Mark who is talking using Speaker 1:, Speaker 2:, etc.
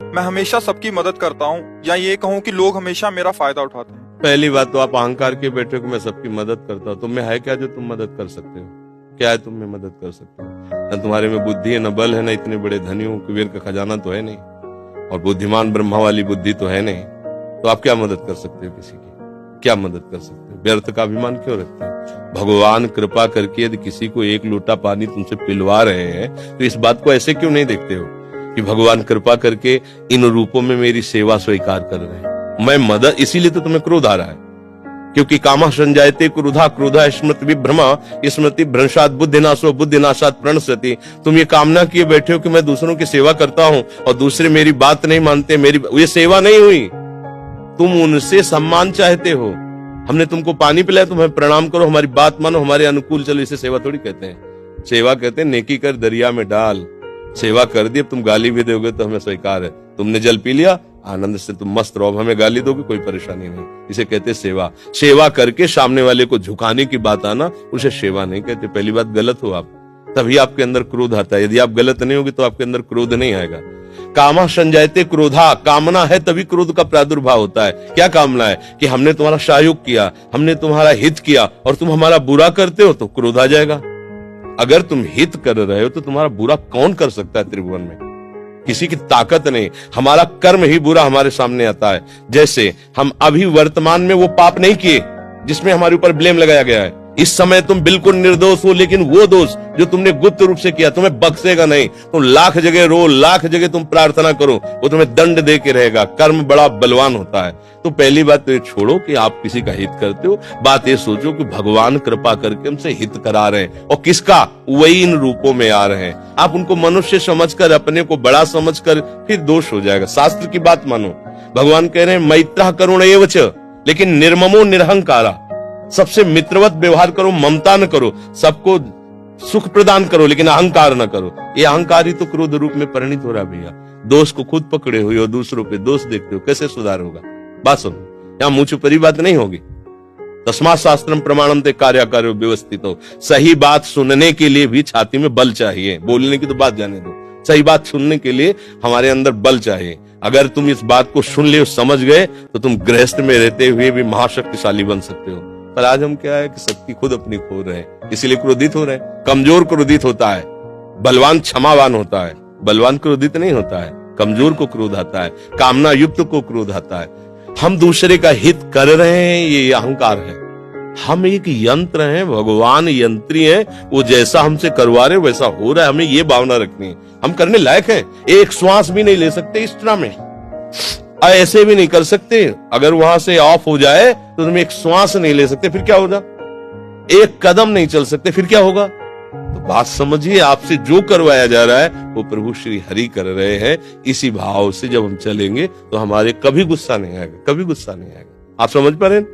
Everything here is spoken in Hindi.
Speaker 1: मैं हमेशा सबकी मदद करता हूँ, या ये कहूँ कि लोग हमेशा मेरा फायदा उठाते हैं।
Speaker 2: पहली बात तो आप अहंकार के बैठे हो कि मैं सबकी मदद करता हूँ। तुम में है क्या जो तुम मदद कर सकते हो? क्या है तुम में मदद कर सकते हो? न तुम्हारे में बुद्धि है, न बल है, न इतने बड़े धनी हो, कुबेर का खजाना तो है नहीं, और बुद्धिमान ब्रह्मा वाली बुद्धि तो है नहीं। तो आप क्या मदद कर सकते हो? किसी की क्या मदद कर सकते हो? व्यर्थ का अभिमान क्यों रखते हैं? भगवान कृपा करके यदि किसी को एक लोटा पानी तुमसे पिलवा रहे हैं तो इस बात को ऐसे क्यों नहीं देखते हो कि भगवान कृपा करके इन रूपों में मेरी सेवा स्वीकार कर रहे हैं, मैं मदद। इसीलिए तो तुम्हें क्रोध आ रहा है, क्योंकि कामा संजायते क्रोधा, क्रोधा स्मृति विभ्रमा, स्मृति भ्रंशात बुद्धिनाशो, बुद्धिनाशात प्रणश्यति। तुम ये कामना किए बैठे हो कि मैं दूसरों की सेवा करता हूं और दूसरे मेरी बात नहीं मानते, ये सेवा नहीं हुई। तुम उनसे सम्मान चाहते हो। हमने तुमको पानी पिलाया, तुम्हें प्रणाम करो, हमारी बात मानो, हमारे अनुकूल चलो। इसे सेवा थोड़ी कहते हैं। सेवा कहते हैं नेकी कर दरिया में डाल। सेवा कर दी, अब तुम गाली भी दोगे तो हमें स्वीकार है। तुमने जल पी लिया, आनंद से तुम मस्त रहो, हमें गाली दोगे कोई परेशानी नहीं। इसे कहते हैं सेवा। सेवा करके सामने वाले को झुकाने की बात आना, उसे सेवा नहीं कहते। पहली बात, गलत हो आप, तभी आपके अंदर क्रोध आता है। यदि आप गलत नहीं होगे तो आपके अंदर क्रोध नहीं आएगा। कामा संजायते क्रोधा, कामना है तभी क्रोध का प्रादुर्भाव होता है। क्या कामना है? कि हमने तुम्हारा सहयोग किया, हमने तुम्हारा हित किया और तुम हमारा बुरा करते हो तो क्रोध आ जाएगा। अगर तुम हित कर रहे हो तो तुम्हारा बुरा कौन कर सकता है त्रिभुवन में? किसी की ताकत नहीं। हमारा कर्म ही बुरा हमारे सामने आता है। जैसे हम अभी वर्तमान में वो पाप नहीं किए जिसमें हमारे ऊपर ब्लेम लगाया गया है। इस समय तुम बिल्कुल निर्दोष हो, लेकिन वो दोष जो तुमने गुप्त रूप से किया तुम्हें बख्शेगा नहीं। तुम लाख जगह रो, लाख जगह तुम प्रार्थना करो, वो तुम्हें दंड दे के रहेगा। कर्म बड़ा बलवान होता है। तो पहली बात तो ये छोड़ो कि आप किसी का हित करते हो। बात ये सोचो कि भगवान कृपा करके हमसे हित करा रहे हैं, और किसका? वही इन रूपों में आ रहे हैं। आप उनको मनुष्य समझकर, अपने को बड़ा समझकर, फिर दोष हो जाएगा। शास्त्र की बात मानो। भगवान कह रहे हैं मैत्रः करुण एव च, लेकिन निर्ममो निरहंकारा। सबसे मित्रवत व्यवहार करो, ममता न करो, सबको सुख प्रदान करो, लेकिन अहंकार न करो। ये अहंकार ही तो क्रोध रूप में परिणित हो रहा है भैया। दोष को खुद पकड़े हुए हो, दूसरों पे दोष देखते हो, कैसे सुधार होगा? बात सुनो, यहाँ मुंह छुपरी बात नहीं होगी। तस्मात् शास्त्रम प्रमाणम ते कार्याकार्यो व्यवस्थित हो। सही बात सुनने के लिए भी छाती में बल चाहिए। बोलने की तो बात जाने दो, सही बात सुनने के लिए हमारे अंदर बल चाहिए। अगर तुम इस बात को सुन ले, समझ गए, तो तुम गृहस्थ में रहते हुए भी महाशक्तिशाली बन सकते हो। पर आज हम क्या है कि शक्ति खुद अपनी खो रहे हैं, इसीलिए क्रोधित हो रहे हैं। कमजोर क्रोधित होता है, बलवान क्षमावान होता है। बलवान क्रोधित नहीं होता है, कमजोर को क्रोध आता है, कामना युक्त को क्रोध आता है। हम दूसरे का हित कर रहे हैं, ये अहंकार है। हम एक यंत्र हैं, भगवान यंत्री हैं, वो जैसा हमसे करवा रहे वैसा हो रहा है। हमें ये भावना रखनी है, हम करने लायक हैं। एक श्वास भी नहीं ले सकते इस तरह में, ऐसे भी नहीं कर सकते। अगर वहां से ऑफ हो जाए तो तुम एक श्वास नहीं ले सकते, फिर क्या होगा? एक कदम नहीं चल सकते, फिर क्या होगा? तो बात समझिए, आपसे जो करवाया जा रहा है वो प्रभु श्री हरि कर रहे हैं। इसी भाव से जब हम चलेंगे तो हमारे कभी गुस्सा नहीं आएगा, कभी गुस्सा नहीं आएगा। आप समझ पा रहे हैं?